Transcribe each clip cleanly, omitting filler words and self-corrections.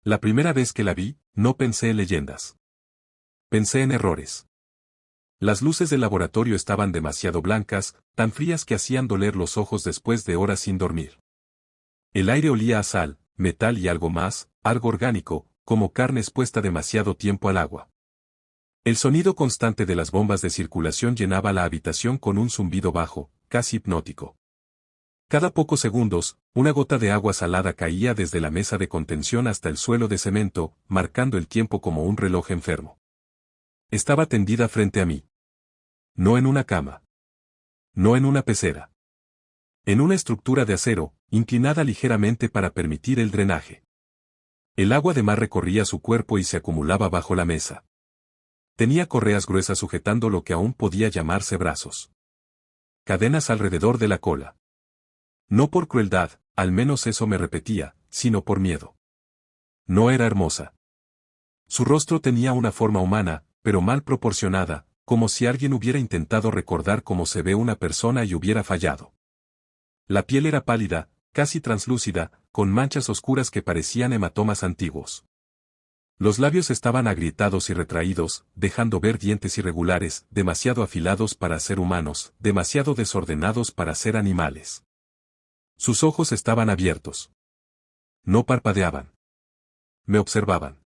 La primera vez que la vi, no pensé en leyendas. Pensé en errores. Las luces del laboratorio estaban demasiado blancas, tan frías que hacían doler los ojos después de horas sin dormir. El aire olía a sal, metal y algo más, algo orgánico, como carne expuesta demasiado tiempo al agua. El sonido constante de las bombas de circulación llenaba la habitación con un zumbido bajo, casi hipnótico. Cada pocos segundos, una gota de agua salada caía desde la mesa de contención hasta el suelo de cemento, marcando el tiempo como un reloj enfermo. Estaba tendida frente a mí. No en una cama. No en una pecera. En una estructura de acero, inclinada ligeramente para permitir el drenaje. El agua de mar recorría su cuerpo y se acumulaba bajo la mesa. Tenía correas gruesas sujetando lo que aún podía llamarse brazos. Cadenas alrededor de la cola. No por crueldad, al menos eso me repetía, sino por miedo. No era hermosa. Su rostro tenía una forma humana, pero mal proporcionada, como si alguien hubiera intentado recordar cómo se ve una persona y hubiera fallado. La piel era pálida, casi translúcida, con manchas oscuras que parecían hematomas antiguos. Los labios estaban agrietados y retraídos, dejando ver dientes irregulares, demasiado afilados para ser humanos, demasiado desordenados para ser animales. Sus ojos estaban abiertos. No parpadeaban. Me observaban.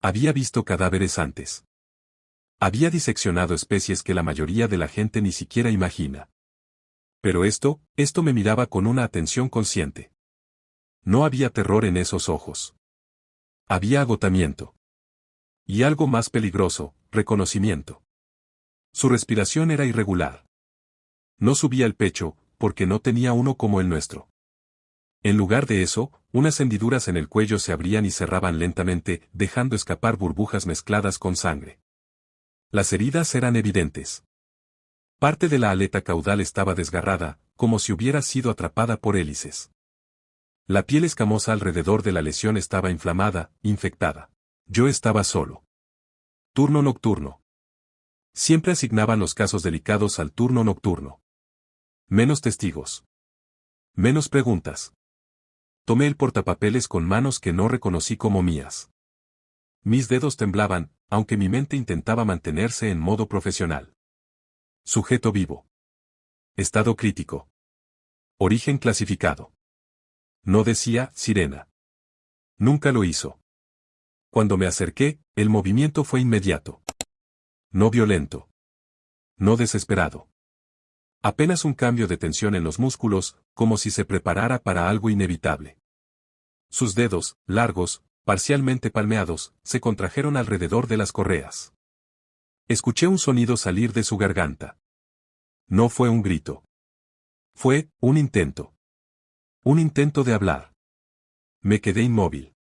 Había visto cadáveres antes. Había diseccionado especies que la mayoría de la gente ni siquiera imagina. Pero esto me miraba con una atención consciente. No había terror en esos ojos. Había agotamiento. Y algo más peligroso, reconocimiento. Su respiración era irregular. No subía el pecho, porque no tenía uno como el nuestro. En lugar de eso, unas hendiduras en el cuello se abrían y cerraban lentamente, dejando escapar burbujas mezcladas con sangre. Las heridas eran evidentes. Parte de la aleta caudal estaba desgarrada, como si hubiera sido atrapada por hélices. La piel escamosa alrededor de la lesión estaba inflamada, infectada. Yo estaba solo. Turno nocturno. Siempre asignaban los casos delicados al turno nocturno. Menos testigos. Menos preguntas. Tomé el portapapeles con manos que no reconocí como mías. Mis dedos temblaban, aunque mi mente intentaba mantenerse en modo profesional. Sujeto vivo. Estado crítico. Origen clasificado. No decía sirena. Nunca lo hizo. Cuando me acerqué, el movimiento fue inmediato. No violento. No desesperado. Apenas un cambio de tensión en los músculos, como si se preparara para algo inevitable. Sus dedos, largos, parcialmente palmeados, se contrajeron alrededor de las correas. Escuché un sonido salir de su garganta. No fue un grito. Fue un intento. Un intento de hablar. Me quedé inmóvil.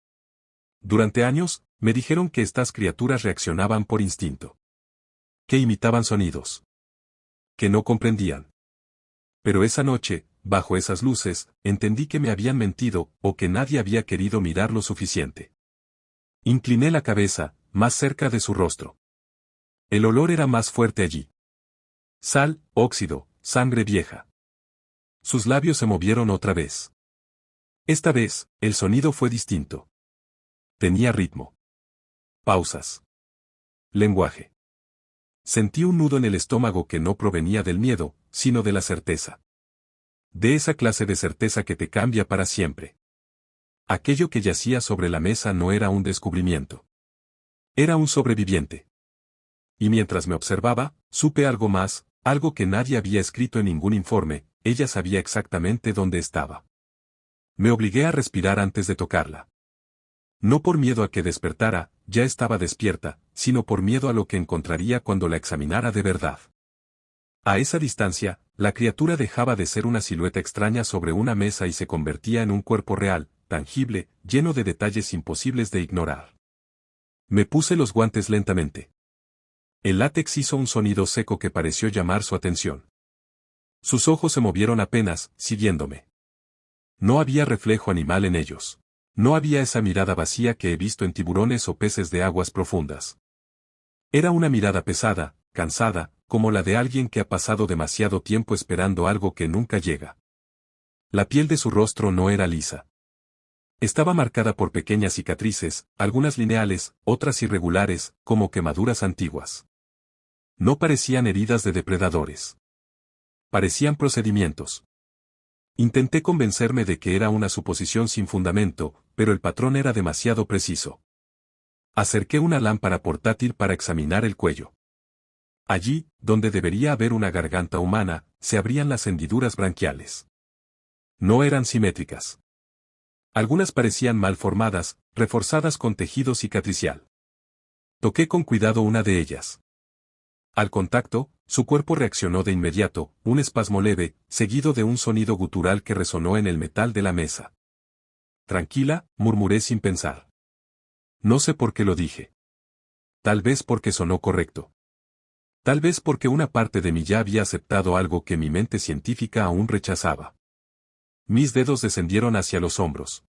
Durante años, me dijeron que estas criaturas reaccionaban por instinto. Que imitaban sonidos. Que no comprendían. Pero esa noche, bajo esas luces, entendí que me habían mentido, o que nadie había querido mirar lo suficiente. Incliné la cabeza, más cerca de su rostro. El olor era más fuerte allí. Sal, óxido, sangre vieja. Sus labios se movieron otra vez. Esta vez, el sonido fue distinto. Tenía ritmo. Pausas. Lenguaje. Sentí un nudo en el estómago que no provenía del miedo, sino de la certeza. De esa clase de certeza que te cambia para siempre. Aquello que yacía sobre la mesa no era un descubrimiento. Era un sobreviviente. Y mientras me observaba, supe algo más, algo que nadie había escrito en ningún informe, ella sabía exactamente dónde estaba. Me obligué a respirar antes de tocarla. No por miedo a que despertara, ya estaba despierta, sino por miedo a lo que encontraría cuando la examinara de verdad. A esa distancia, la criatura dejaba de ser una silueta extraña sobre una mesa y se convertía en un cuerpo real, tangible, lleno de detalles imposibles de ignorar. Me puse los guantes lentamente. El látex hizo un sonido seco que pareció llamar su atención. Sus ojos se movieron apenas, siguiéndome. No había reflejo animal en ellos. No había esa mirada vacía que he visto en tiburones o peces de aguas profundas. Era una mirada pesada, cansada, como la de alguien que ha pasado demasiado tiempo esperando algo que nunca llega. La piel de su rostro no era lisa. Estaba marcada por pequeñas cicatrices, algunas lineales, otras irregulares, como quemaduras antiguas. No parecían heridas de depredadores. Parecían procedimientos. Intenté convencerme de que era una suposición sin fundamento, pero el patrón era demasiado preciso. Acerqué una lámpara portátil para examinar el cuello. Allí, donde debería haber una garganta humana, se abrían las hendiduras branquiales. No eran simétricas. Algunas parecían mal formadas, reforzadas con tejido cicatricial. Toqué con cuidado una de ellas. Al contacto, su cuerpo reaccionó de inmediato, un espasmo leve, seguido de un sonido gutural que resonó en el metal de la mesa. Tranquila, murmuré sin pensar. No sé por qué lo dije. Tal vez porque sonó correcto. Tal vez porque una parte de mí ya había aceptado algo que mi mente científica aún rechazaba. Mis dedos descendieron hacia los hombros.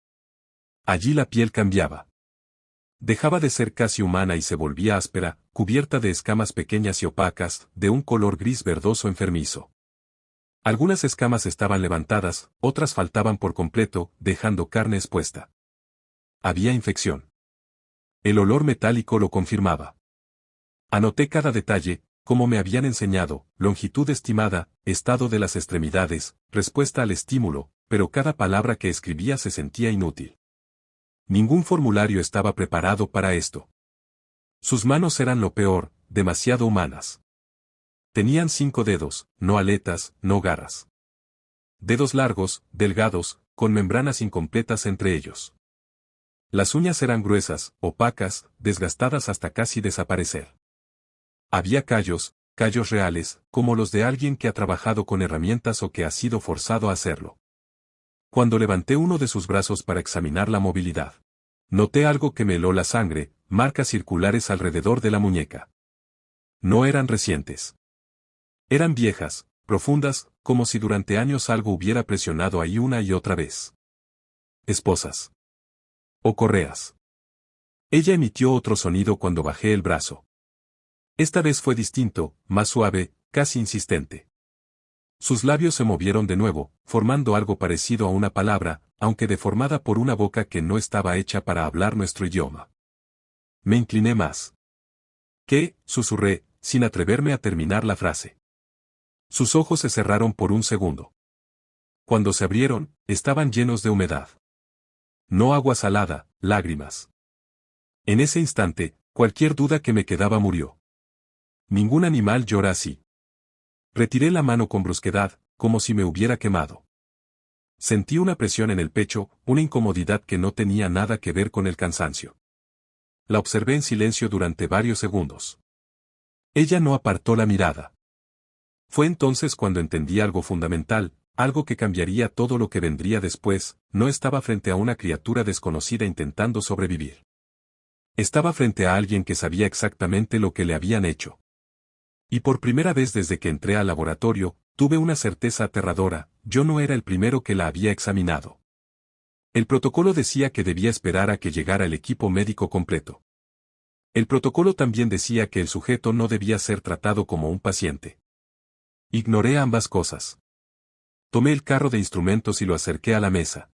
Allí la piel cambiaba. Dejaba de ser casi humana y se volvía áspera, cubierta de escamas pequeñas y opacas, de un color gris verdoso enfermizo. Algunas escamas estaban levantadas, otras faltaban por completo, dejando carne expuesta. Había infección. El olor metálico lo confirmaba. Anoté cada detalle, como me habían enseñado, longitud estimada, estado de las extremidades, respuesta al estímulo, pero cada palabra que escribía se sentía inútil. Ningún formulario estaba preparado para esto. Sus manos eran lo peor, demasiado humanas. Tenían 5 dedos, no aletas, no garras. Dedos largos, delgados, con membranas incompletas entre ellos. Las uñas eran gruesas, opacas, desgastadas hasta casi desaparecer. Había callos reales, como los de alguien que ha trabajado con herramientas o que ha sido forzado a hacerlo. Cuando levanté uno de sus brazos para examinar la movilidad, noté algo que me heló la sangre, marcas circulares alrededor de la muñeca. No eran recientes. Eran viejas, profundas, como si durante años algo hubiera presionado ahí una y otra vez. Esposas. O correas. Ella emitió otro sonido cuando bajé el brazo. Esta vez fue distinto, más suave, casi insistente. Sus labios se movieron de nuevo, formando algo parecido a una palabra, aunque deformada por una boca que no estaba hecha para hablar nuestro idioma. Me incliné más. ¿Qué? Susurré, sin atreverme a terminar la frase. Sus ojos se cerraron por un segundo. Cuando se abrieron, estaban llenos de humedad. No agua salada, lágrimas. En ese instante, cualquier duda que me quedaba murió. Ningún animal llora así. Retiré la mano con brusquedad, como si me hubiera quemado. Sentí una presión en el pecho, una incomodidad que no tenía nada que ver con el cansancio. La observé en silencio durante varios segundos. Ella no apartó la mirada. Fue entonces cuando entendí algo fundamental, algo que cambiaría todo lo que vendría después. No estaba frente a una criatura desconocida intentando sobrevivir. Estaba frente a alguien que sabía exactamente lo que le habían hecho. Y por primera vez desde que entré al laboratorio, tuve una certeza aterradora: yo no era el primero que la había examinado. El protocolo decía que debía esperar a que llegara el equipo médico completo. El protocolo también decía que el sujeto no debía ser tratado como un paciente. Ignoré ambas cosas. Tomé el carro de instrumentos y lo acerqué a la mesa.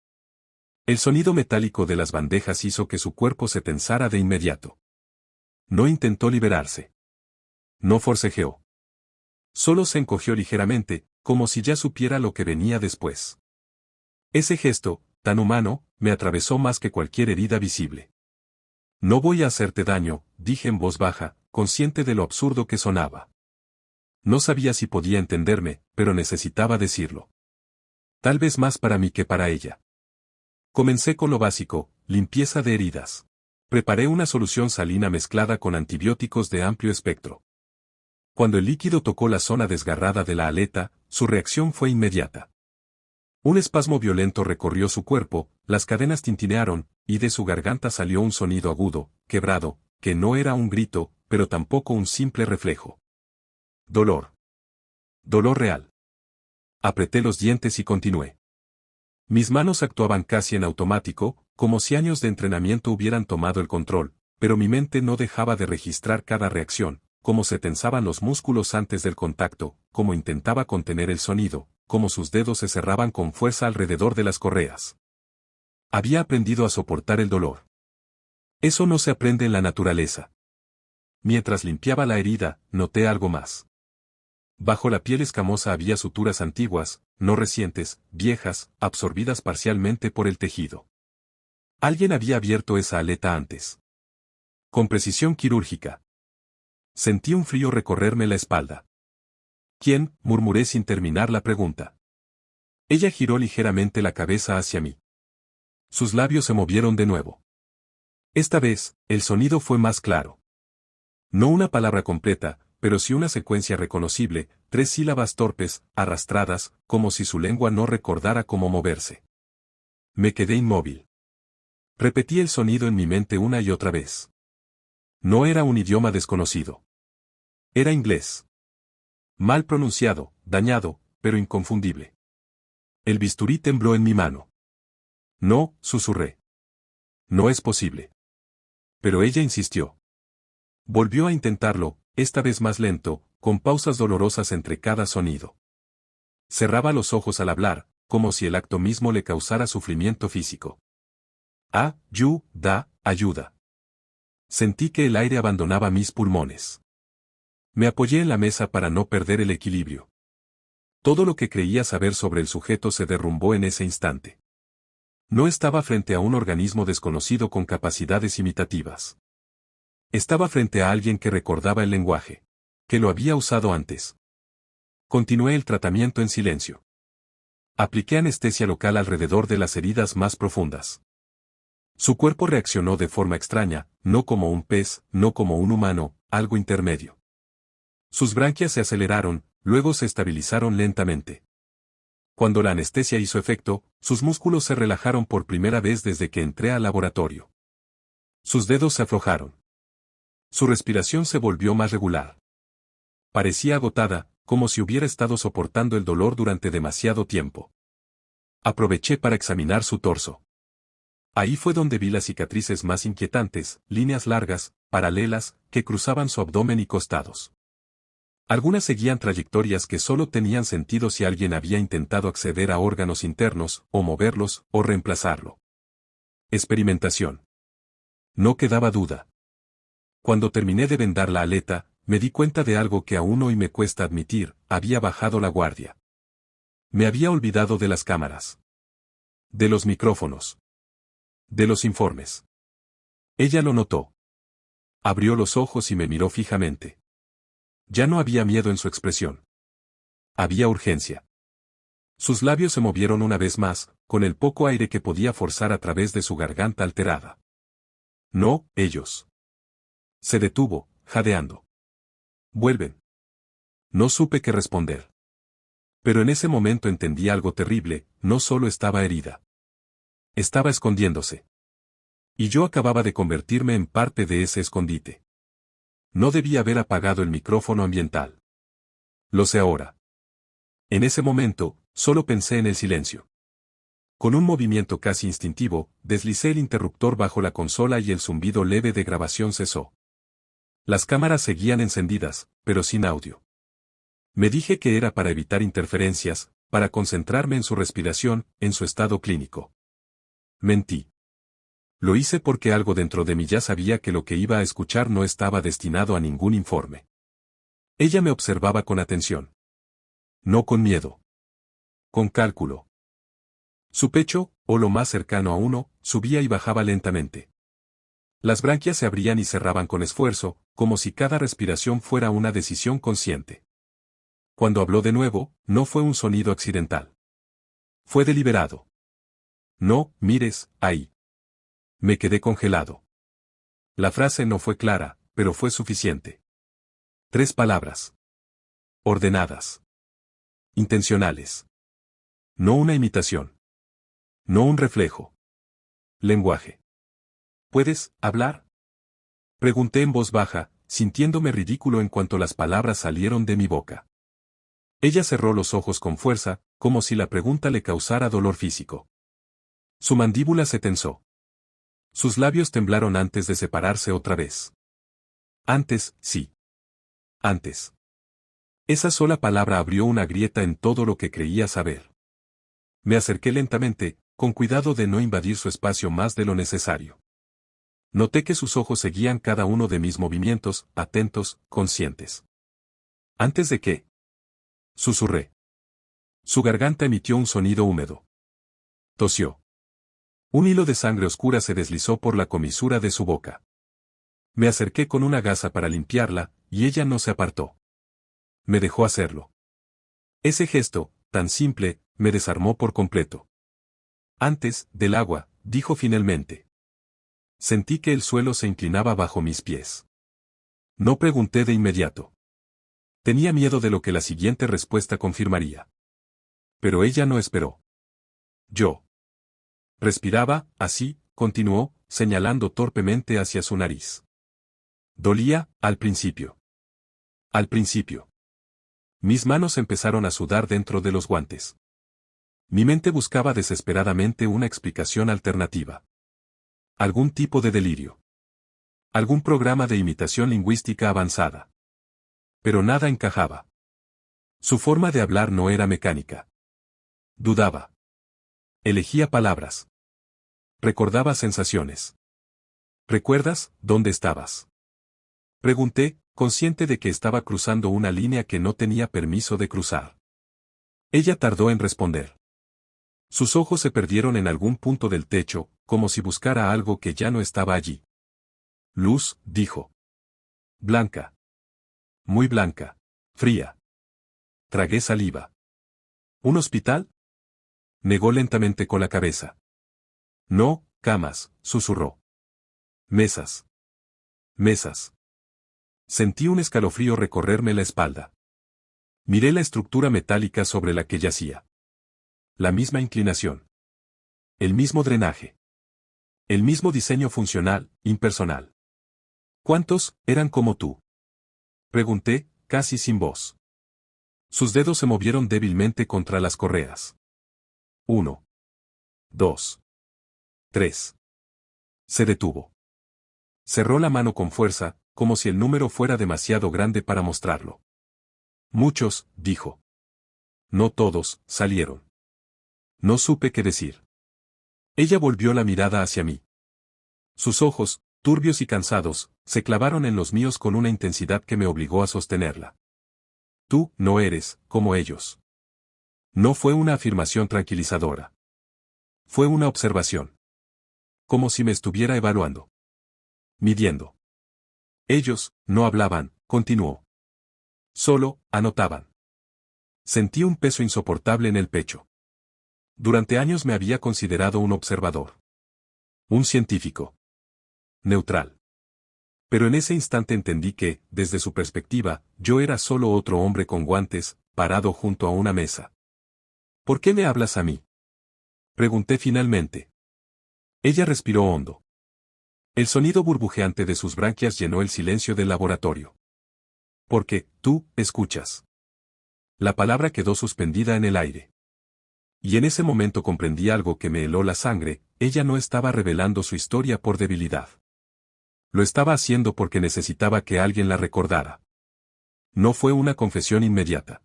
El sonido metálico de las bandejas hizo que su cuerpo se tensara de inmediato. No intentó liberarse. No forcejeó. Solo se encogió ligeramente, como si ya supiera lo que venía después. Ese gesto, tan humano, me atravesó más que cualquier herida visible. No voy a hacerte daño, dije en voz baja, consciente de lo absurdo que sonaba. No sabía si podía entenderme, pero necesitaba decirlo. Tal vez más para mí que para ella. Comencé con lo básico: limpieza de heridas. Preparé una solución salina mezclada con antibióticos de amplio espectro. Cuando el líquido tocó la zona desgarrada de la aleta, su reacción fue inmediata. Un espasmo violento recorrió su cuerpo, las cadenas tintinearon, y de su garganta salió un sonido agudo, quebrado, que no era un grito, pero tampoco un simple reflejo. Dolor. Dolor real. Apreté los dientes y continué. Mis manos actuaban casi en automático, como si años de entrenamiento hubieran tomado el control, pero mi mente no dejaba de registrar cada reacción: cómo se tensaban los músculos antes del contacto, cómo intentaba contener el sonido, cómo sus dedos se cerraban con fuerza alrededor de las correas. Había aprendido a soportar el dolor. Eso no se aprende en la naturaleza. Mientras limpiaba la herida, noté algo más. Bajo la piel escamosa había suturas antiguas, no recientes, viejas, absorbidas parcialmente por el tejido. Alguien había abierto esa aleta antes. Con precisión quirúrgica. Sentí un frío recorrerme la espalda. ¿Quién?, murmuré sin terminar la pregunta. Ella giró ligeramente la cabeza hacia mí. Sus labios se movieron de nuevo. Esta vez, el sonido fue más claro. No una palabra completa, pero sí una secuencia reconocible, 3 sílabas torpes, arrastradas, como si su lengua no recordara cómo moverse. Me quedé inmóvil. Repetí el sonido en mi mente una y otra vez. No era un idioma desconocido. Era inglés. Mal pronunciado, dañado, pero inconfundible. El bisturí tembló en mi mano. No, susurré. No es posible. Pero ella insistió. Volvió a intentarlo, esta vez más lento, con pausas dolorosas entre cada sonido. Cerraba los ojos al hablar, como si el acto mismo le causara sufrimiento físico. Ayuda. Sentí que el aire abandonaba mis pulmones. Me apoyé en la mesa para no perder el equilibrio. Todo lo que creía saber sobre el sujeto se derrumbó en ese instante. No estaba frente a un organismo desconocido con capacidades imitativas. Estaba frente a alguien que recordaba el lenguaje. Que lo había usado antes. Continué el tratamiento en silencio. Apliqué anestesia local alrededor de las heridas más profundas. Su cuerpo reaccionó de forma extraña, no como un pez, no como un humano, algo intermedio. Sus branquias se aceleraron, luego se estabilizaron lentamente. Cuando la anestesia hizo efecto, sus músculos se relajaron por primera vez desde que entré al laboratorio. Sus dedos se aflojaron. Su respiración se volvió más regular. Parecía agotada, como si hubiera estado soportando el dolor durante demasiado tiempo. Aproveché para examinar su torso. Ahí fue donde vi las cicatrices más inquietantes, líneas largas, paralelas, que cruzaban su abdomen y costados. Algunas seguían trayectorias que solo tenían sentido si alguien había intentado acceder a órganos internos, o moverlos, o reemplazarlo. Experimentación. No quedaba duda. Cuando terminé de vendar la aleta, me di cuenta de algo que aún hoy me cuesta admitir, había bajado la guardia. Me había olvidado de las cámaras. De los micrófonos. De los informes. Ella lo notó. Abrió los ojos y me miró fijamente. Ya no había miedo en su expresión. Había urgencia. Sus labios se movieron una vez más, con el poco aire que podía forzar a través de su garganta alterada. No, ellos. Se detuvo, jadeando. Vuelven. No supe qué responder. Pero en ese momento entendí algo terrible, no solo estaba herida. Estaba escondiéndose. Y yo acababa de convertirme en parte de ese escondite. No debía haber apagado el micrófono ambiental. Lo sé ahora. En ese momento, solo pensé en el silencio. Con un movimiento casi instintivo, deslicé el interruptor bajo la consola y el zumbido leve de grabación cesó. Las cámaras seguían encendidas, pero sin audio. Me dije que era para evitar interferencias, para concentrarme en su respiración, en su estado clínico. Mentí. Lo hice porque algo dentro de mí ya sabía que lo que iba a escuchar no estaba destinado a ningún informe. Ella me observaba con atención. No con miedo. Con cálculo. Su pecho, o lo más cercano a uno, subía y bajaba lentamente. Las branquias se abrían y cerraban con esfuerzo, como si cada respiración fuera una decisión consciente. Cuando habló de nuevo, no fue un sonido accidental. Fue deliberado. No, mires, ahí. Me quedé congelado. La frase no fue clara, pero fue suficiente. 3 palabras. Ordenadas. Intencionales. No una imitación. No un reflejo. Lenguaje. ¿Puedes hablar? Pregunté en voz baja, sintiéndome ridículo en cuanto las palabras salieron de mi boca. Ella cerró los ojos con fuerza, como si la pregunta le causara dolor físico. Su mandíbula se tensó. Sus labios temblaron antes de separarse otra vez. Antes, sí. Antes. Esa sola palabra abrió una grieta en todo lo que creía saber. Me acerqué lentamente, con cuidado de no invadir su espacio más de lo necesario. Noté que sus ojos seguían cada uno de mis movimientos, atentos, conscientes. Antes de que... susurré. Su garganta emitió un sonido húmedo. Tosió. Un hilo de sangre oscura se deslizó por la comisura de su boca. Me acerqué con una gasa para limpiarla, y ella no se apartó. Me dejó hacerlo. Ese gesto, tan simple, me desarmó por completo. Antes, del agua, dijo finalmente. Sentí que el suelo se inclinaba bajo mis pies. No pregunté de inmediato. Tenía miedo de lo que la siguiente respuesta confirmaría. Pero ella no esperó. Yo. Respiraba, así, continuó, señalando torpemente hacia su nariz. Dolía, al principio. Al principio. Mis manos empezaron a sudar dentro de los guantes. Mi mente buscaba desesperadamente una explicación alternativa. Algún tipo de delirio. Algún programa de imitación lingüística avanzada. Pero nada encajaba. Su forma de hablar no era mecánica. Dudaba. Elegía palabras. Recordaba sensaciones. ¿Recuerdas dónde estabas? Pregunté, consciente de que estaba cruzando una línea que no tenía permiso de cruzar. Ella tardó en responder. Sus ojos se perdieron en algún punto del techo, como si buscara algo que ya no estaba allí. Luz, dijo. Blanca. Muy blanca. Fría. Tragué saliva. ¿Un hospital? Negó lentamente con la cabeza. No, camas, susurró. Mesas. Mesas. Sentí un escalofrío recorrerme la espalda. Miré la estructura metálica sobre la que yacía. La misma inclinación. El mismo drenaje. El mismo diseño funcional, impersonal. ¿Cuántos eran como tú? Pregunté, casi sin voz. Sus dedos se movieron débilmente contra las correas. 1. 2. 3. Se detuvo. Cerró la mano con fuerza, como si el número fuera demasiado grande para mostrarlo. Muchos, dijo. No todos, salieron. No supe qué decir. Ella volvió la mirada hacia mí. Sus ojos, turbios y cansados, se clavaron en los míos con una intensidad que me obligó a sostenerla. Tú no eres, como ellos. No fue una afirmación tranquilizadora. Fue una observación. Como si me estuviera evaluando. Midiendo. Ellos, no hablaban, continuó. Solo, anotaban. Sentí un peso insoportable en el pecho. Durante años me había considerado un observador. Un científico. Neutral. Pero en ese instante entendí que, desde su perspectiva, yo era solo otro hombre con guantes, parado junto a una mesa. ¿Por qué me hablas a mí? Pregunté finalmente. Ella respiró hondo. El sonido burbujeante de sus branquias llenó el silencio del laboratorio. Porque, tú, escuchas. La palabra quedó suspendida en el aire. Y en ese momento comprendí algo que me heló la sangre, ella no estaba revelando su historia por debilidad. Lo estaba haciendo porque necesitaba que alguien la recordara. No fue una confesión inmediata.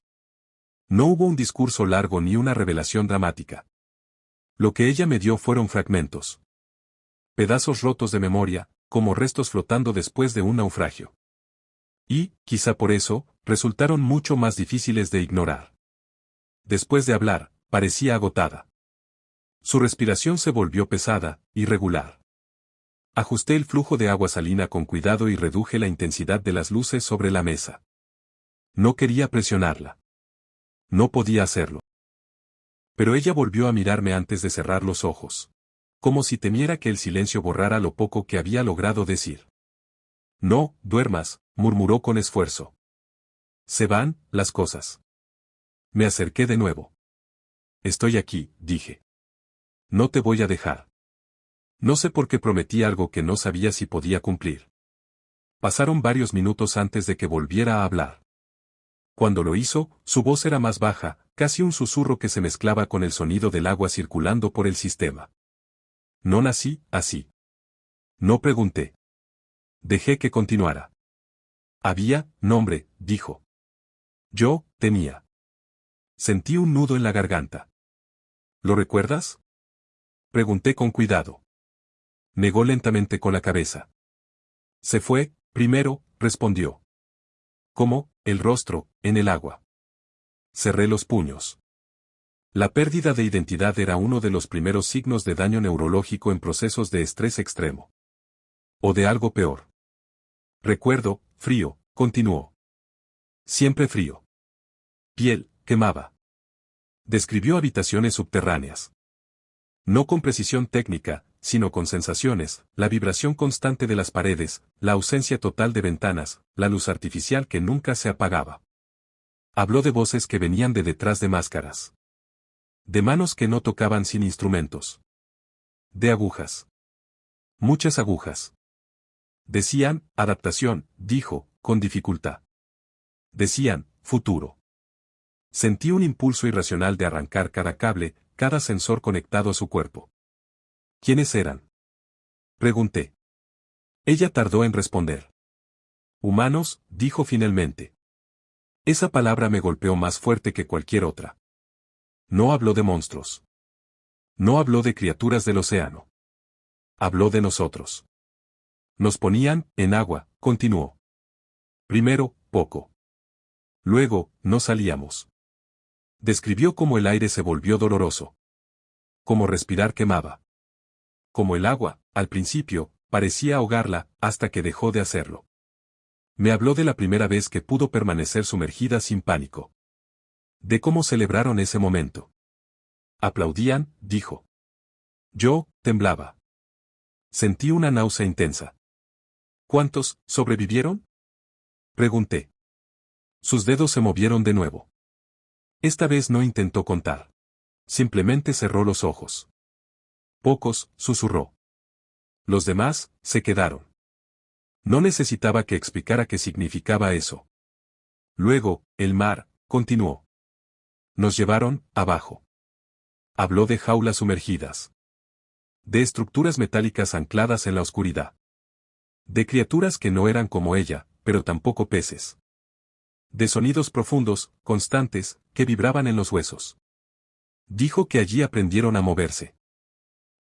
No hubo un discurso largo ni una revelación dramática. Lo que ella me dio fueron fragmentos. Pedazos rotos de memoria, como restos flotando después de un naufragio. Y, quizá por eso, resultaron mucho más difíciles de ignorar. Después de hablar, parecía agotada. Su respiración se volvió pesada, irregular. Ajusté el flujo de agua salina con cuidado y reduje la intensidad de las luces sobre la mesa. No quería presionarla. No podía hacerlo. Pero ella volvió a mirarme antes de cerrar los ojos. Como si temiera que el silencio borrara lo poco que había logrado decir. No, duermas, murmuró con esfuerzo. Se van, las cosas. Me acerqué de nuevo. Estoy aquí, dije. No te voy a dejar. No sé por qué prometí algo que no sabía si podía cumplir. Pasaron varios minutos antes de que volviera a hablar. Cuando lo hizo, su voz era más baja, casi un susurro que se mezclaba con el sonido del agua circulando por el sistema. No nací, así. No pregunté. Dejé que continuara. Había, nombre, dijo. Yo, tenía. Sentí un nudo en la garganta. ¿Lo recuerdas? Pregunté con cuidado. Negó lentamente con la cabeza. Se fue, primero, respondió. ¿Cómo? El rostro, en el agua. Cerré los puños. La pérdida de identidad era uno de los primeros signos de daño neurológico en procesos de estrés extremo. O de algo peor. Recuerdo, frío, continuó. Siempre frío. Piel, quemaba. Describió habitaciones subterráneas. No con precisión técnica, sino con sensaciones, la vibración constante de las paredes, la ausencia total de ventanas, la luz artificial que nunca se apagaba. Habló de voces que venían de detrás de máscaras. De manos que no tocaban sin instrumentos. De agujas. Muchas agujas. Decían, adaptación, dijo, con dificultad. Decían, futuro. Sentí un impulso irracional de arrancar cada cable, cada sensor conectado a su cuerpo. ¿Quiénes eran? Pregunté. Ella tardó en responder. Humanos, dijo finalmente. Esa palabra me golpeó más fuerte que cualquier otra. No habló de monstruos. No habló de criaturas del océano. Habló de nosotros. Nos ponían, en agua, continuó. Primero, poco. Luego, no salíamos. Describió cómo el aire se volvió doloroso. Como respirar quemaba. Como el agua, al principio, parecía ahogarla, hasta que dejó de hacerlo. Me habló de la primera vez que pudo permanecer sumergida sin pánico. De cómo celebraron ese momento. Aplaudían, dijo. Yo, temblaba. Sentí una náusea intensa. ¿Cuántos sobrevivieron? Pregunté. Sus dedos se movieron de nuevo. Esta vez no intentó contar. Simplemente cerró los ojos. Pocos, susurró. Los demás, se quedaron. No necesitaba que explicara qué significaba eso. Luego, el mar, continuó. Nos llevaron, abajo. Habló de jaulas sumergidas. De estructuras metálicas ancladas en la oscuridad. De criaturas que no eran como ella, pero tampoco peces. De sonidos profundos, constantes, que vibraban en los huesos. Dijo que allí aprendieron a moverse.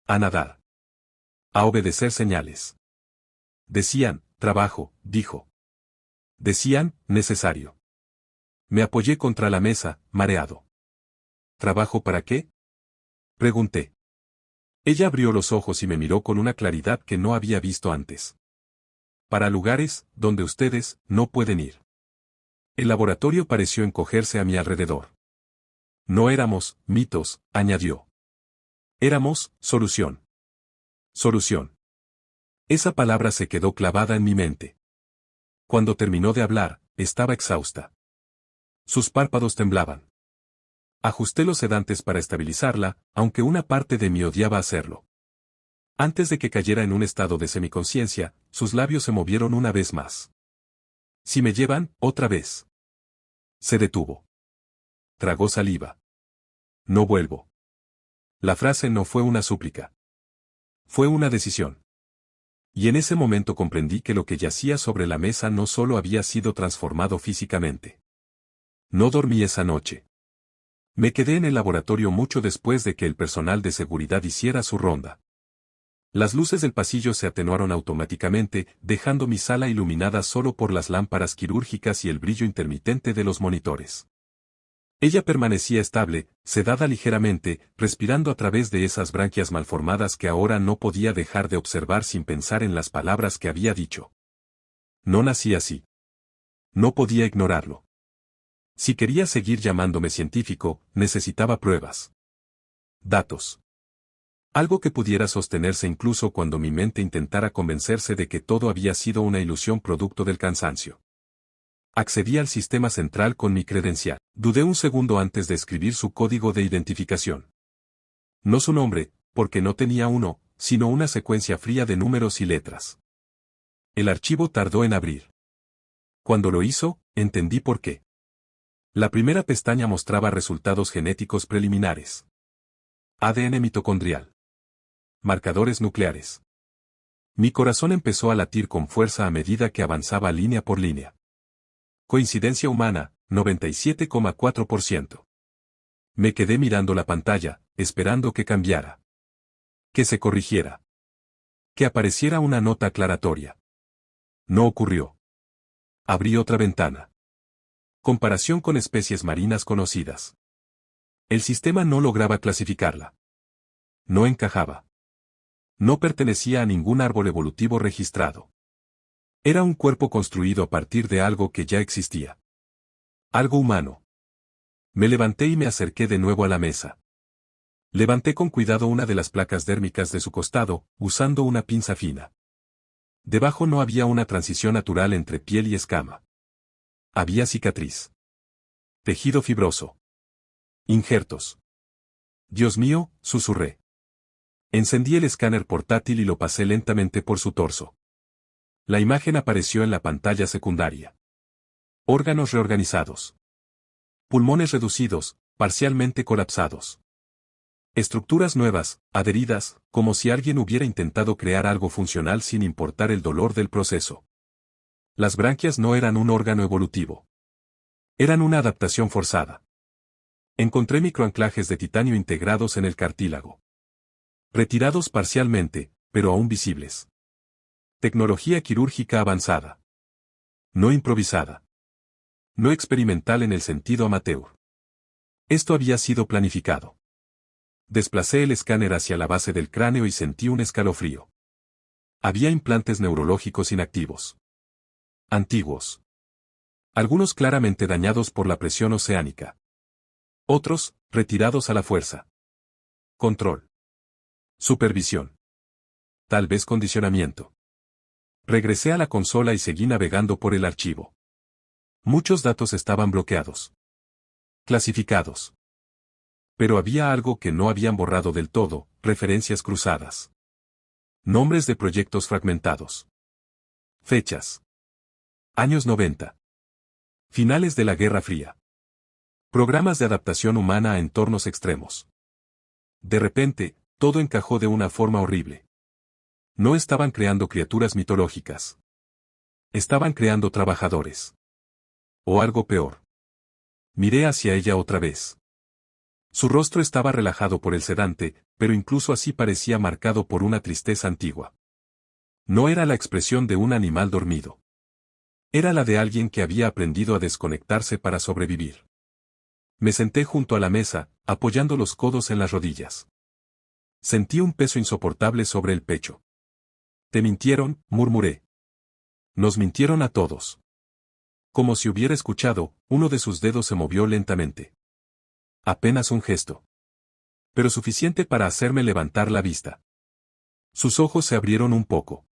A nadar. A obedecer señales. Decían, trabajo, dijo. Decían, necesario. Me apoyé contra la mesa, mareado. ¿Trabajo para qué? Pregunté. Ella abrió los ojos y me miró con una claridad que no había visto antes. Para lugares, donde ustedes, no pueden ir. El laboratorio pareció encogerse a mi alrededor. No éramos, mitos, añadió. Éramos, solución. Solución. Esa palabra se quedó clavada en mi mente. Cuando terminó de hablar, estaba exhausta. Sus párpados temblaban. Ajusté los sedantes para estabilizarla, aunque una parte de mí odiaba hacerlo. Antes de que cayera en un estado de semiconciencia, sus labios se movieron una vez más. Si me llevan, otra vez. Se detuvo. Tragó saliva. No vuelvo. La frase no fue una súplica. Fue una decisión. Y en ese momento comprendí que lo que yacía sobre la mesa no solo había sido transformado físicamente. No dormí esa noche. Me quedé en el laboratorio mucho después de que el personal de seguridad hiciera su ronda. Las luces del pasillo se atenuaron automáticamente, dejando mi sala iluminada solo por las lámparas quirúrgicas y el brillo intermitente de los monitores. Ella permanecía estable, sedada ligeramente, respirando a través de esas branquias malformadas que ahora no podía dejar de observar sin pensar en las palabras que había dicho. No nací así. No podía ignorarlo. Si quería seguir llamándome científico, necesitaba pruebas. Datos. Algo que pudiera sostenerse incluso cuando mi mente intentara convencerse de que todo había sido una ilusión producto del cansancio. Accedí al sistema central con mi credencial. Dudé un segundo antes de escribir su código de identificación. No su nombre, porque no tenía uno, sino una secuencia fría de números y letras. El archivo tardó en abrir. Cuando lo hizo, entendí por qué. La primera pestaña mostraba resultados genéticos preliminares. ADN mitocondrial. Marcadores nucleares. Mi corazón empezó a latir con fuerza a medida que avanzaba línea por línea. Coincidencia humana, 97,4%. Me quedé mirando la pantalla, esperando que cambiara. Que se corrigiera. Que apareciera una nota aclaratoria. No ocurrió. Abrí otra ventana. Comparación con especies marinas conocidas. El sistema no lograba clasificarla. No encajaba. No pertenecía a ningún árbol evolutivo registrado. Era un cuerpo construido a partir de algo que ya existía. Algo humano. Me levanté y me acerqué de nuevo a la mesa. Levanté con cuidado una de las placas dérmicas de su costado, usando una pinza fina. Debajo no había una transición natural entre piel y escama. Había cicatriz. Tejido fibroso. Injertos. Dios mío, susurré. Encendí el escáner portátil y lo pasé lentamente por su torso. La imagen apareció en la pantalla secundaria. Órganos reorganizados. Pulmones reducidos, parcialmente colapsados. Estructuras nuevas, adheridas, como si alguien hubiera intentado crear algo funcional sin importar el dolor del proceso. Las branquias no eran un órgano evolutivo. Eran una adaptación forzada. Encontré microanclajes de titanio integrados en el cartílago. Retirados parcialmente, pero aún visibles. Tecnología quirúrgica avanzada. No improvisada. No experimental en el sentido amateur. Esto había sido planificado. Desplacé el escáner hacia la base del cráneo y sentí un escalofrío. Había implantes neurológicos inactivos. Antiguos. Algunos claramente dañados por la presión oceánica. Otros, retirados a la fuerza. Control. Supervisión. Tal vez condicionamiento. Regresé a la consola y seguí navegando por el archivo. Muchos datos estaban bloqueados. Clasificados. Pero había algo que no habían borrado del todo, referencias cruzadas. Nombres de proyectos fragmentados. Fechas. Años 90. Finales de la Guerra Fría. Programas de adaptación humana a entornos extremos. De repente, todo encajó de una forma horrible. No estaban creando criaturas mitológicas. Estaban creando trabajadores. O algo peor. Miré hacia ella otra vez. Su rostro estaba relajado por el sedante, pero incluso así parecía marcado por una tristeza antigua. No era la expresión de un animal dormido. Era la de alguien que había aprendido a desconectarse para sobrevivir. Me senté junto a la mesa, apoyando los codos en las rodillas. Sentí un peso insoportable sobre el pecho. Te mintieron, murmuré. Nos mintieron a todos. Como si hubiera escuchado, uno de sus dedos se movió lentamente. Apenas un gesto. Pero suficiente para hacerme levantar la vista. Sus ojos se abrieron un poco.